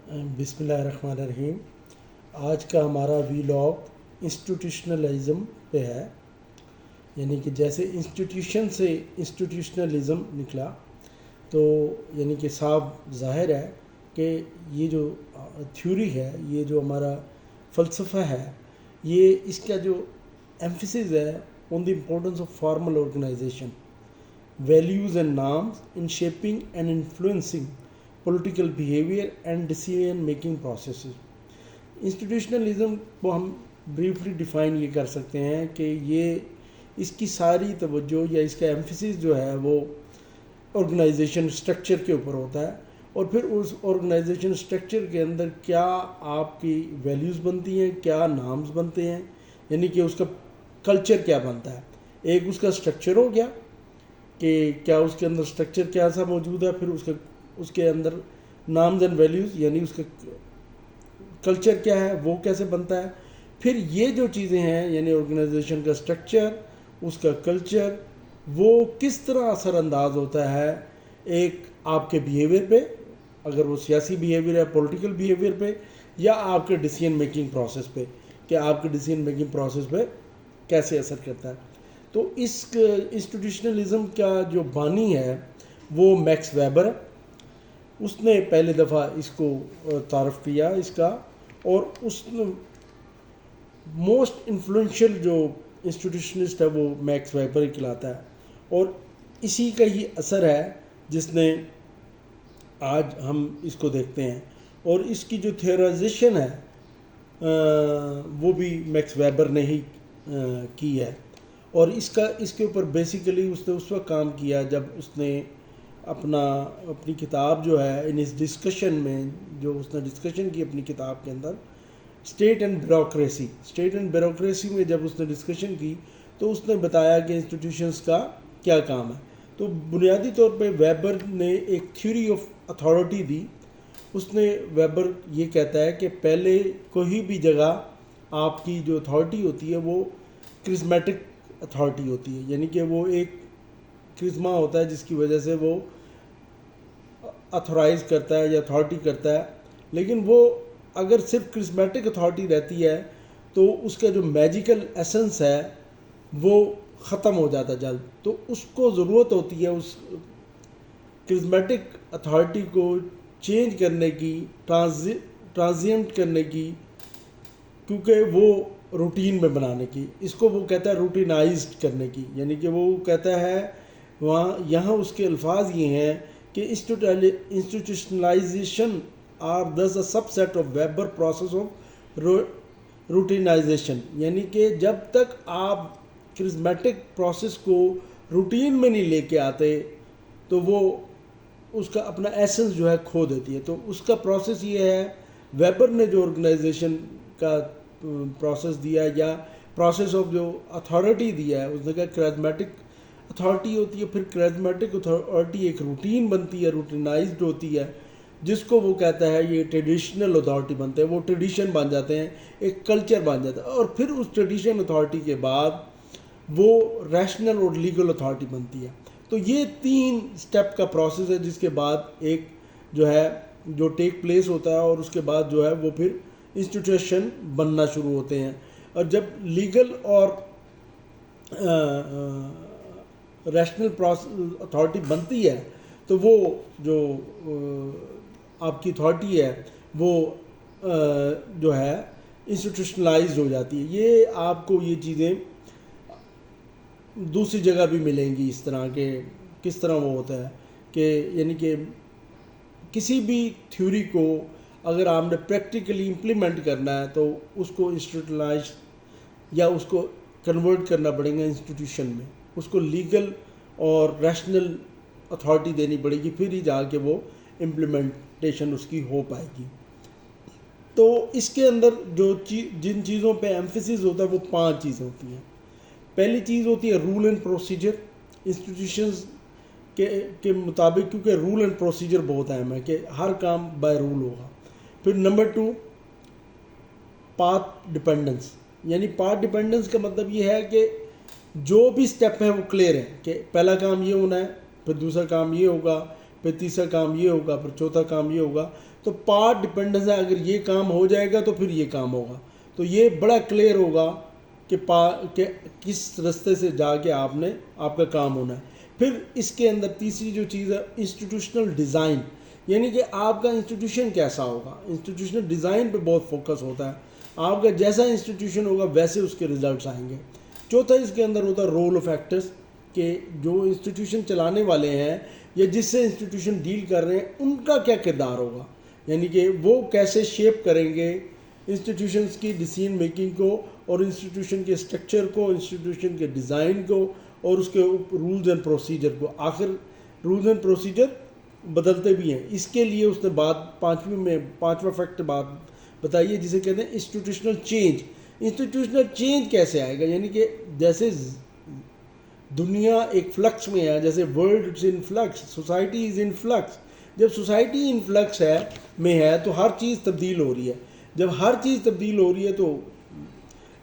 بسم اللہ الرحمن الرحیم۔ آج کا ہمارا ویلاگ انسٹیٹیوشنلزم پہ ہے، یعنی کہ جیسے انسٹیٹیوشن سے انسٹیٹیوشنلزم نکلا تو یعنی کہ صاف ظاہر ہے کہ یہ جو تھیوری ہے، یہ جو ہمارا فلسفہ ہے، یہ اس کا جو ایمفیسس ہے on the importance of formal organization, values and norms in shaping and influencing political behaviour and decision making processes. Institutionalism کو ہم بریفلی ڈیفائن یہ کر سکتے ہیں کہ یہ اس کی ساری توجہ یا اس کا ایمفیسس جو ہے وہ آرگنائزیشن اسٹرکچر کے اوپر ہوتا ہے، اور پھر اس آرگنائزیشن اسٹرکچر کے اندر کیا آپ کی ویلیوز بنتی ہیں، کیا نارمز بنتے ہیں، یعنی کہ اس کا کلچر کیا بنتا ہے۔ ایک اس کا اسٹرکچر ہو گیا کہ کیا اس کے اندر اسٹرکچر کیسا موجود ہے، پھر اس کے اندر نارمز اینڈ ویلیوز یعنی اس کا کلچر کیا ہے، وہ کیسے بنتا ہے۔ پھر یہ جو چیزیں ہیں یعنی آرگنائزیشن کا اسٹرکچر، اس کا کلچر، وہ کس طرح اثر انداز ہوتا ہے ایک آپ کے بیہیویئر پہ، اگر وہ سیاسی بیہیویئر ہے، پولیٹیکل بیہیویئر پہ، یا آپ کے ڈیسیژن میکنگ پروسیس پہ، کہ آپ کے ڈیسیژن میکنگ پروسیس پہ کیسے اثر کرتا ہے۔ تو اس انسٹیٹیوشنلزم کا جو بانی ہے وہ میکس ویبر ہے۔ اس نے پہلے دفعہ اس کو تعارف کیا اس کا، اور اس موسٹ انفلوئنشل جو انسٹیٹیوشنسٹ ہے وہ میکس ویبر ہی کہلاتا ہے، اور اسی کا ہی اثر ہے جس نے آج ہم اس کو دیکھتے ہیں، اور اس کی جو تھیورائزیشن ہے وہ بھی میکس ویبر نے ہی کی ہے، اور اس کے اوپر بیسیکلی اس نے اس وقت کام کیا جب اس نے اپنی کتاب جو ہے ان اس ڈسکشن میں جو اس نے ڈسکشن کی اپنی کتاب کے اندر اسٹیٹ اینڈ بیوروکریسی میں جب اس نے ڈسکشن کی تو اس نے بتایا کہ انسٹیٹیوشنز کا کیا کام ہے۔ تو بنیادی طور پہ ویبر نے ایک تھیوری آف اتھارٹی دی۔ اس نے ویبر یہ کہتا ہے کہ پہلے کوئی بھی جگہ آپ کی جو اتھارٹی ہوتی ہے وہ کرزمیٹک اتھارٹی ہوتی ہے، یعنی کہ وہ ایک کرزما ہوتا ہے جس کی وجہ سے وہ اتھورائز کرتا ہے یا اتھارٹی کرتا ہے، لیکن وہ اگر صرف کرزمیٹک اتھارٹی رہتی ہے تو اس کا جو میجیکل ایسنس ہے وہ ختم ہو جاتا جلد، تو اس کو ضرورت ہوتی ہے اس کرزمیٹک اتھارٹی کو چینج کرنے کی، ٹرانزینٹ کرنے کی، کیونکہ وہ روٹین میں بنانے کی، اس کو وہ کہتا ہے روٹینائزڈ کرنے کی، یعنی کہ وہ کہتا ہے یہاں اس کے الفاظ یہ ہیں کہ institutionalization are this a subset of Weber process of routinization, یعنی کہ جب تک آپ کرزمیٹک پروسیس کو روٹین میں نہیں لے کے آتے تو وہ اس کا اپنا ایسنس جو ہے کھو دیتی ہے۔ تو اس کا پروسیس یہ ہے، ویبر نے جو آرگنائزیشن کا پروسیس دیا یا پروسیس آف جو اتھارٹی دیا ہے، اس نے کہا کرزمیٹک اتھارٹی ہوتی ہے، پھر کرزمیٹک اتھارٹی ایک روٹین بنتی ہے، روٹینائزڈ ہوتی ہے، جس کو وہ کہتا ہے یہ ٹریڈیشنل اتھارٹی بنتے ہیں، وہ ٹریڈیشن بن جاتے ہیں، ایک کلچر بن جاتا ہے، اور پھر اس ٹریڈیشن اتھارٹی کے بعد وہ ریشنل اور لیگل اتھارٹی بنتی ہے۔ تو یہ 3 سٹیپ کا پروسیس ہے، جس کے بعد ایک جو ہے جو ٹیک پلیس ہوتا ہے، اور اس کے بعد جو ہے وہ پھر انسٹیٹیوشن بننا شروع ہوتے ہیں، اور جب لیگل اور ریشنل اتھارٹی بنتی ہے تو وہ جو آپ کی اتھارٹی ہے وہ جو ہے انسٹیٹیوشنلائزڈ ہو جاتی ہے۔ یہ آپ کو یہ چیزیں دوسری جگہ بھی ملیں گی اس طرح کے، کس طرح وہ ہوتا ہے کہ یعنی کہ کسی بھی تھیوری کو اگر آپ نے پریکٹیکلی امپلیمنٹ کرنا ہے تو اس کو انسٹیٹیوشنلائز یا اس کو کنورٹ کرنا پڑے گا انسٹیٹیوشن میں، اس کو لیگل اور ریشنل اتھارٹی دینی پڑے گی، پھر ہی جا کے وہ امپلیمنٹیشن اس کی ہو پائے گی۔ تو اس کے اندر جو جن چیزوں پہ ایمفیسس ہوتا ہے وہ 5 چیزیں ہوتی ہیں۔ پہلی چیز ہوتی ہے رول اینڈ پروسیجر، انسٹیٹیوشنز کے مطابق، کیونکہ رول اینڈ پروسیجر بہت اہم ہے کہ ہر کام بائی رول ہوگا۔ پھر نمبر 2 پاتھ ڈیپینڈنس، یعنی پاتھ ڈیپینڈنس کا مطلب یہ ہے کہ جو بھی سٹیپ ہیں وہ کلیئر ہے کہ پہلا کام یہ ہونا ہے، پھر دوسرا کام یہ ہوگا، پھر تیسرا کام یہ ہوگا، پھر چوتھا کام یہ ہوگا۔ تو پارٹ ڈپینڈنس ہے، اگر یہ کام ہو جائے گا تو پھر یہ کام ہوگا. تو یہ بڑا کلیئر ہوگا کہ کس رستے سے جا کے آپ کا کام ہونا ہے. پھر اس کے اندر تیسری جو چیز ہے انسٹیٹیوشنل ڈیزائن، یعنی کہ آپ کا انسٹیٹیوشن کیسا ہوگا. انسٹیٹیوشنل ڈیزائن پہ بہت فوکس ہوتا ہے. آپ کا جیسا انسٹیٹیوشن ہوگا ویسے اس کے ریزلٹس آئیں گے. چوتھا اس کے اندر ہوتا ہے رول آف ایکٹرس، کہ جو انسٹیٹیوشن چلانے والے ہیں یا جس سے انسٹیٹیوشن ڈیل کر رہے ہیں ان کا کیا کردار ہوگا، یعنی کہ وہ کیسے شیپ کریں گے انسٹیٹیوشنس کی ڈیسیژن میکنگ کو، اور انسٹیٹیوشن کے اسٹرکچر کو، انسٹیٹیوشن کے ڈیزائن کو، اور اس کے رولز اینڈ پروسیجر کو. آخر رولز اینڈ پروسیجر بدلتے بھی ہیں. اس کے لیے اس نے پانچواں فیکٹر بات بتائی ہے جسے کہتے ہیں انسٹیٹیوشنل چینج. انسٹیٹیوشنل چینج کیسے آئے گا، یعنی کہ جیسے دنیا ایک فلکس میں ہے، جیسے world is in flux, society is in flux. جب سوسائٹی ان فلکس میں ہے تو ہر چیز تبدیل ہو رہی ہے. جب ہر چیز تبدیل ہو رہی ہے تو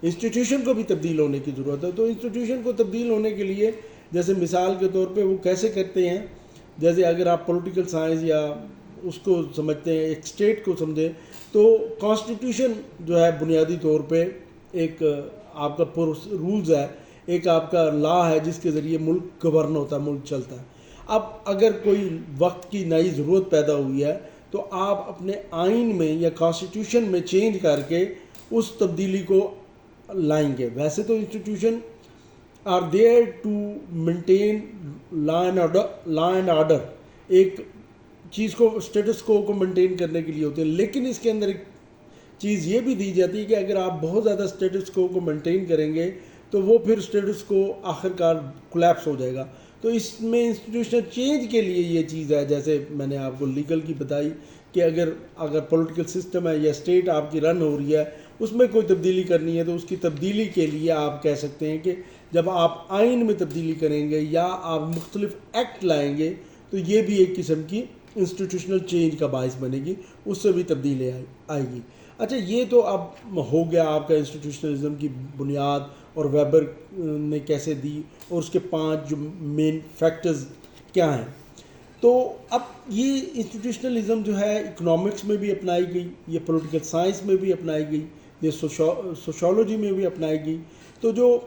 انسٹیٹیوشن کو بھی تبدیل ہونے کی ضرورت ہے. تو انسٹیٹیوشن کو تبدیل ہونے کے لیے جیسے مثال کے طور پہ وہ کیسے کرتے ہیں، جیسے اگر آپ پولیٹیکل سائنس یا اس کو سمجھتے ہیں، ایک اسٹیٹ کو سمجھیں، تو کانسٹیٹیوشن جو ہے بنیادی طور پہ ایک آپ کا رولز ہے، ایک آپ کا لا ہے جس کے ذریعے ملک گورن ہوتا ہے، ملک چلتا ہے. اب اگر کوئی وقت کی نئی ضرورت پیدا ہوئی ہے تو آپ اپنے آئین میں یا کانسٹیٹیوشن میں چینج کر کے اس تبدیلی کو لائیں گے. ویسے تو institution are there to maintain law and order, ایک چیز کو اسٹیٹس کو مینٹین کرنے کے لیے ہوتے ہیں، لیکن اس کے اندر ایک چیز یہ بھی دی جاتی ہے کہ اگر آپ بہت زیادہ اسٹیٹس کو مینٹین کریں گے تو وہ پھر اسٹیٹس کو آخرکار کولیپس ہو جائے گا. تو اس میں انسٹیٹیوشنل چینج کے لیے یہ چیز ہے، جیسے میں نے آپ کو لیگل کی بتائی کہ اگر پولیٹیکل سسٹم ہے یا اسٹیٹ آپ کی رن ہو رہی ہے، اس میں کوئی تبدیلی کرنی ہے تو اس کی تبدیلی کے لیے آپ کہہ سکتے ہیں کہ جب آپ آئین میں تبدیلی کریں گے یا آپ مختلف ایکٹ لائیں گے تو یہ بھی ایک قسم کی انسٹیٹیوشنل چینج کا باعث بنے گی، اس سے بھی تبدیلی آئے گی. اچھا، یہ تو اب ہو گیا آپ کا انسٹیٹیوشنلزم کی بنیاد اور ویبر نے کیسے دی، اور اس کے 5 جو مین فیکٹرز کیا ہیں. تو اب یہ انسٹیٹیوشنلزم جو ہے اکنامکس میں بھی اپنائی گئی، یہ پولیٹیکل سائنس میں بھی اپنائی گئی، یہ سوشالوجی میں بھی اپنائی گئی. تو جو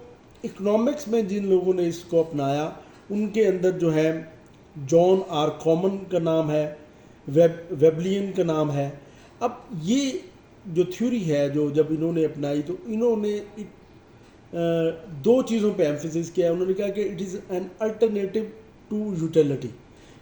اکنامکس میں جن لوگوں نے اس کو اپنایا ان کے اندر جو ہے جان آر کامن کا نام ہے، ویبلین کا نام ہے. اب یہ جو تھیوری ہے جو جب انہوں نے اپنائی تو انہوں نے 2 چیزوں پہ ایمفیسس کیا. انہوں نے کہا کہ it is an alternative to utility,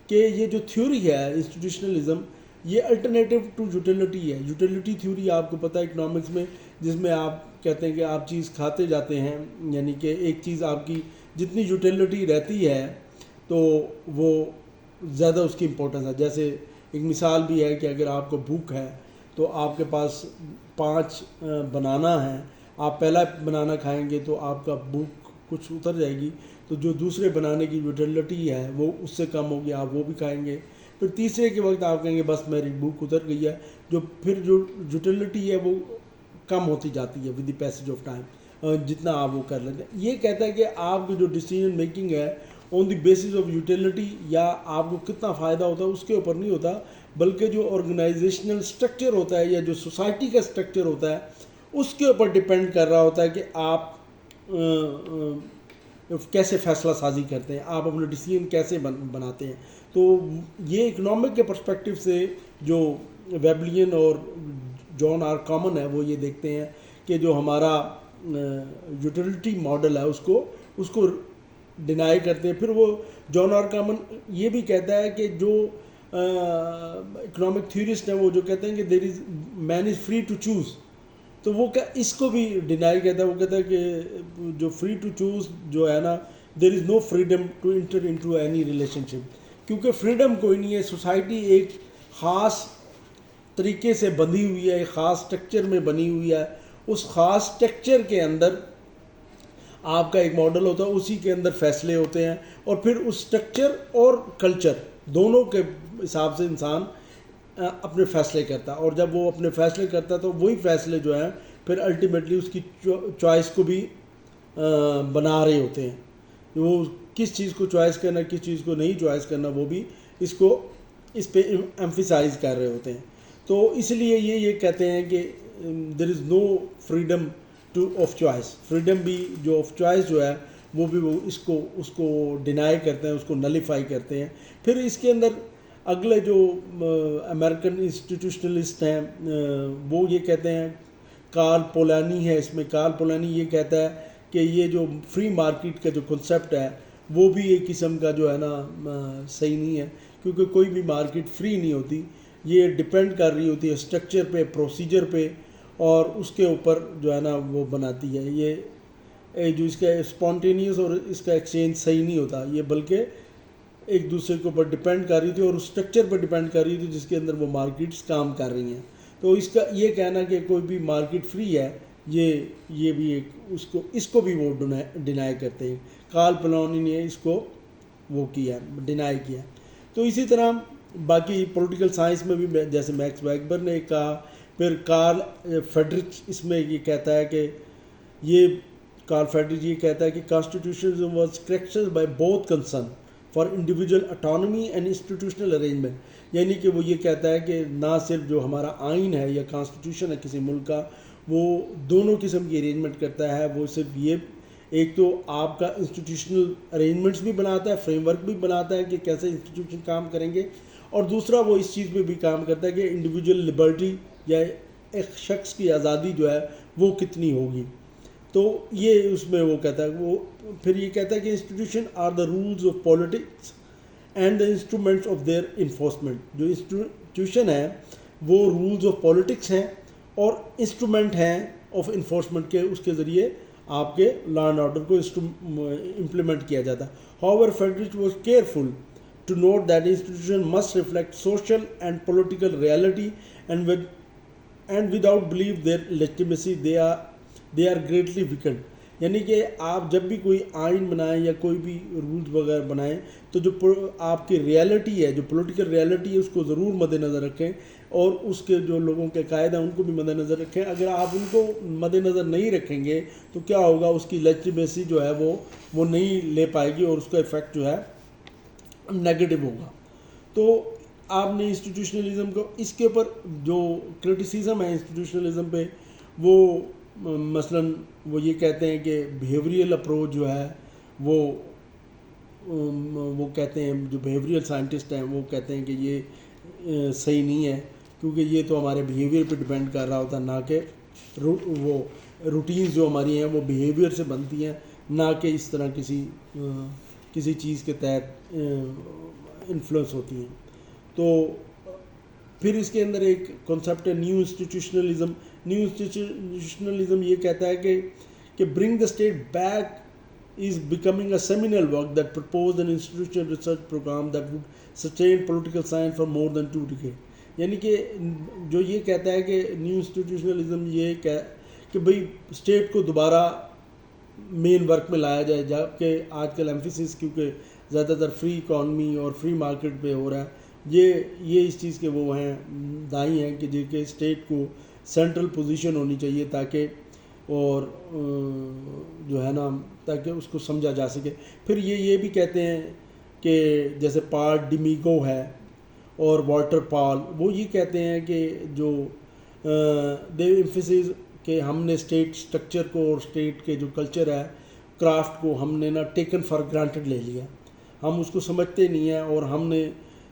کہ یہ جو تھیوری ہے انسٹیٹیوشنلزم یہ الٹرنیٹو ٹو یوٹیلٹی ہے. یوٹیلٹی تھیوری آپ کو پتہ ہے اکنامکس میں، جس میں آپ کہتے ہیں کہ آپ چیز کھاتے جاتے ہیں، یعنی کہ ایک چیز آپ کی جتنی یوٹیلٹی رہتی ہے تو وہ زیادہ اس کی امپورٹنس ہے. جیسے ایک مثال بھی ہے کہ اگر آپ کو بھوک ہے تو آپ کے پاس 5 بنانا ہیں، آپ پہلا بنانا کھائیں گے تو آپ کا بھوک کچھ اتر جائے گی، تو جو دوسرے بنانے کی یوٹیلٹی ہے وہ اس سے کم ہوگی، آپ وہ بھی کھائیں گے. پھر تیسرے کے وقت آپ کہیں گے بس میری بھوک اتر گئی ہے، جو یوٹیلٹی ہے وہ کم ہوتی جاتی ہے with the passage of time, جتنا آپ وہ کر لیتے ہیں. یہ کہتا ہے کہ آپ کی جو ڈیسیژن میکنگ ہے on the basis of utility یا آپ کو کتنا فائدہ ہوتا ہے اس کے اوپر نہیں ہوتا، بلکہ جو آرگنائزیشنل سٹرکچر ہوتا ہے یا جو سوسائٹی کا سٹرکچر ہوتا ہے اس کے اوپر ڈیپینڈ کر رہا ہوتا ہے کہ آپ کیسے فیصلہ سازی کرتے ہیں، آپ اپنے ڈیسیژن کیسے بناتے ہیں. تو یہ اکنامک کے پرسپیکٹیو سے جو ویبلین اور جان آر کامن ہے وہ یہ دیکھتے ہیں کہ جو ہمارا یوٹیلٹی ماڈل ہے اس کو ڈینائی کرتے ہیں. پھر وہ جان آر کامن یہ بھی کہتا ہے کہ جو اکنامک تھیورسٹ ہیں وہ جو کہتے ہیں کہ there is main is free to choose, تو وہ اس کو بھی ڈینائی کہتا ہے. وہ کہتا ہے کہ جو فری ٹو چوز جو ہے نا، there is no freedom to enter into any relationship, کیونکہ فریڈم کوئی نہیں ہے. سوسائٹی ایک خاص طریقے سے بندھی ہوئی ہے، ایک خاص سٹرکچر میں بنی ہوئی ہے. اس خاص سٹرکچر کے اندر آپ کا ایک ماڈل ہوتا ہے، اسی کے اندر فیصلے ہوتے ہیں، اور پھر اس سٹرکچر اور کلچر دونوں کے حساب سے انسان اپنے فیصلے کرتا ہے. اور جب وہ اپنے فیصلے کرتا ہے تو وہی فیصلے جو ہیں پھر الٹیمیٹلی اس کی چوائس کو بھی بنا رہے ہوتے ہیں. وہ کس چیز کو چوائس کرنا، کس چیز کو نہیں چوائس کرنا، وہ بھی اس پہ ایمفیسائز کر رہے ہوتے ہیں. تو اس لیے یہ کہتے ہیں کہ there is no freedom to of choice. Freedom بھی جو آف چوائس جو ہے وہ بھی وہ اس کو ڈینائی کرتے ہیں, اس کو نلیفائی کرتے ہیں. پھر اس کے اندر اگلے جو امریکن انسٹیٹیوشنلسٹ ہیں وہ یہ کہتے ہیں, کارل پولانی ہے اس میں, کارل پولانی یہ کہتا ہے کہ یہ جو فری مارکیٹ کا جو کنسیپٹ ہے وہ بھی ایک قسم کا جو ہے نا صحیح نہیں ہے, کیونکہ کوئی بھی مارکیٹ فری نہیں ہوتی, یہ ڈپینڈ کر رہی ہوتی ہے اسٹرکچر پہ, پروسیجر پہ, اور اس کے اوپر جو ہے نا وہ بناتی ہے. یہ جو اس کا اسپونٹینیس اور اس کا ایکسچینج صحیح نہیں ہوتا, یہ بلکہ ایک دوسرے کے اوپر ڈپینڈ کر رہی تھی اور اس اسٹرکچر پر ڈپینڈ کر رہی تھی جس کے اندر وہ مارکیٹس کام کر رہی ہیں. تو اس کا یہ کہنا کہ کوئی بھی مارکیٹ فری ہے, یہ بھی ایک اس کو بھی وہ ڈینائی کرتے ہیں. کارل پولانی نے اس کو وہ کیا, ڈینائی کیا. تو اسی طرح باقی پولیٹیکل سائنس میں بھی جیسے میکس ویگبر نے کہا, پھر کارل فیڈرچ اس میں یہ کہتا ہے کہ کارل فیڈرچ یہ کہتا ہے کہ constitutionalism was characterized by both concern for individual autonomy and institutional arrangement. یعنی کہ وہ یہ کہتا ہے کہ نہ صرف جو ہمارا آئین ہے یا کانسٹیٹیوشن ہے کسی ملک کا, وہ دونوں قسم کی ارینجمنٹ کرتا ہے. وہ صرف یہ ایک تو آپ کا انسٹیٹیوشنل ارینجمنٹس بھی بناتا ہے, فریم ورک بھی بناتا ہے کہ کیسے انسٹیٹیوشن کام کریں گے, اور دوسرا وہ اس چیز پہ بھی کام کرتا ہے کہ انڈیویجول لبرٹی یا ایک شخص کی آزادی جو ہے وہ کتنی ہوگی. تو یہ اس میں وہ کہتا ہے. وہ پھر یہ کہتا ہے کہ institution are the rules of politics and the instruments of their enforcement. جو انسٹیٹیوشن ہے وہ رولز آف پالیٹکس ہیں اور انسٹرومنٹ ہیں آف انفورسمنٹ کے, اس کے ذریعے آپ کے لا اینڈ آرڈر کو امپلیمنٹ کیا جاتا ہے. However, Friedrich was careful to note that institutions must reflect social and political reality, and without belief their legitimacy they are greatly weakened. یعنی کہ آپ جب بھی کوئی آئین بنائیں یا کوئی بھی رولز وغیرہ بنائیں تو جو آپ کی ریالٹی ہے, جو پولیٹیکل ریالٹی ہے, اس کو ضرور مد نظر رکھیں, اور اس کے جو لوگوں کے قائد ہیں ان کو بھی مد نظر رکھیں. اگر آپ ان کو مد نظر نہیں رکھیں گے تو کیا ہوگا, اس کی لیجٹیمیسی جو ہے وہ نہیں لے پائے گی اور اس کا ایفیکٹ جو ہے نیگیٹو ہوگا. تو آپ نے انسٹیٹیوشنلزم کو, اس کے اوپر جو کرٹیسزم ہے انسٹیٹیوشنلزم پہ, وہ مثلاً وہ یہ کہتے ہیں کہ بیہیویئرل اپروچ جو ہے وہ کہتے ہیں, جو بیہیویئرل سائنٹسٹ ہیں وہ کہتے ہیں کہ یہ صحیح نہیں ہے, کیونکہ یہ تو ہمارے بیہیویئر پہ ڈپینڈ کر رہا ہوتا ہے, نہ کہ وہ روٹینز جو ہماری ہیں وہ بیہیویئر سے بنتی ہیں, نہ کہ اس طرح کسی چیز کے تحت انفلوئنس ہوتی ہیں. تو پھر اس کے اندر ایک کنسیپٹ ہے نیو انسٹیٹیوشنلزم. نیو انسٹیٹیوشنلزم یہ کہتا ہے کہ bring the state back is becoming a seminal work that proposed an institutional research program that would sustain political science for more than 2 decades. یعنی کہ جو یہ کہتا ہے کہ نیو انسٹیٹیوشنلزم یہ کہ بھئی اسٹیٹ کو دوبارہ مین ورک میں لایا جائے, جبکہ آج کل ایمفیسس کیونکہ زیادہ تر فری اکانومی اور فری مارکیٹ پہ ہو رہا ہے, یہ اس چیز کے وہ ہیں دائیں ہیں کہ کہ اسٹیٹ کو سینٹرل پوزیشن ہونی چاہیے تاکہ اور جو ہے نا تاکہ اس کو سمجھا جا سکے. پھر یہ بھی کہتے ہیں کہ جیسے پال ڈیمیگو ہے اور والٹر پال, وہ یہ کہتے ہیں کہ جو دے ایمفیسس کہ ہم نے اسٹیٹ سٹرکچر کو اور اسٹیٹ کے جو کلچر ہے, کرافٹ کو ہم نے نا ٹیکن فار گرانٹیڈ لے لیا, ہم اس کو سمجھتے نہیں ہیں اور ہم نے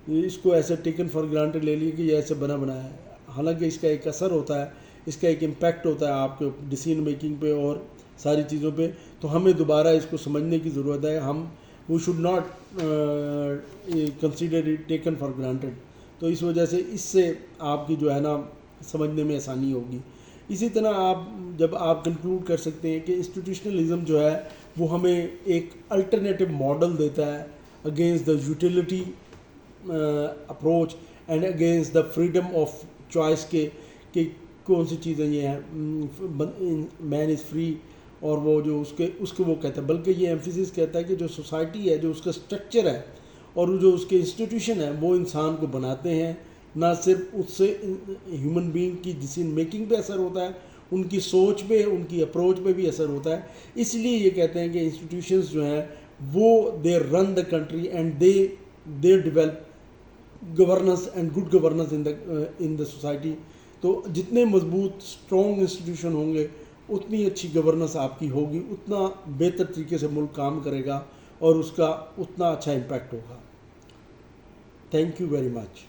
اس کو ایسے ٹیکن فار گرانٹیڈ لے لیا کہ یہ ایسے بنا ہے. حالانکہ اس کا ایک اثر ہوتا ہے, اس کا ایک امپیکٹ ہوتا ہے آپ کے ڈیسیژن میکنگ پہ اور ساری چیزوں پہ. تو ہمیں دوبارہ اس کو سمجھنے کی ضرورت ہے. We should not consider it taken for granted. تو اس وجہ سے اس سے آپ کی جو ہے نا سمجھنے میں آسانی ہوگی. اسی طرح جب آپ کنکلوڈ کر سکتے ہیں کہ انسٹیٹیوشنلزم جو ہے وہ ہمیں ایک الٹرنیٹیو ماڈل دیتا ہے against the utility approach and against the freedom of choice کہ کون سی چیزیں یہ ہیں مین از فری, اور وہ جو اس کو وہ کہتا ہے, بلکہ یہ ایمفیسس کہتا ہے کہ جو سوسائٹی ہے, جو اس کا اسٹرکچر ہے اور جو اس کے انسٹیٹیوشن ہے وہ انسان کو بناتے ہیں. نہ صرف اس سے ہیومن بینگ کی ڈیسیژن میکنگ پہ اثر ہوتا ہے, ان کی سوچ پہ, ان کی اپروچ پہ بھی اثر ہوتا ہے. اس لیے یہ کہتے ہیں کہ انسٹیٹیوشنز جو ہیں وہ they run the country and they develop governance and good governance in the society. تو جتنے مضبوط اسٹرانگ انسٹیٹیوشن ہوں گے اتنی اچھی گورننس آپ کی ہوگی, اتنا بہتر طریقے سے ملک کام کرے گا اور اس کا اتنا اچھا امپیکٹ ہوگا. Thank you very much.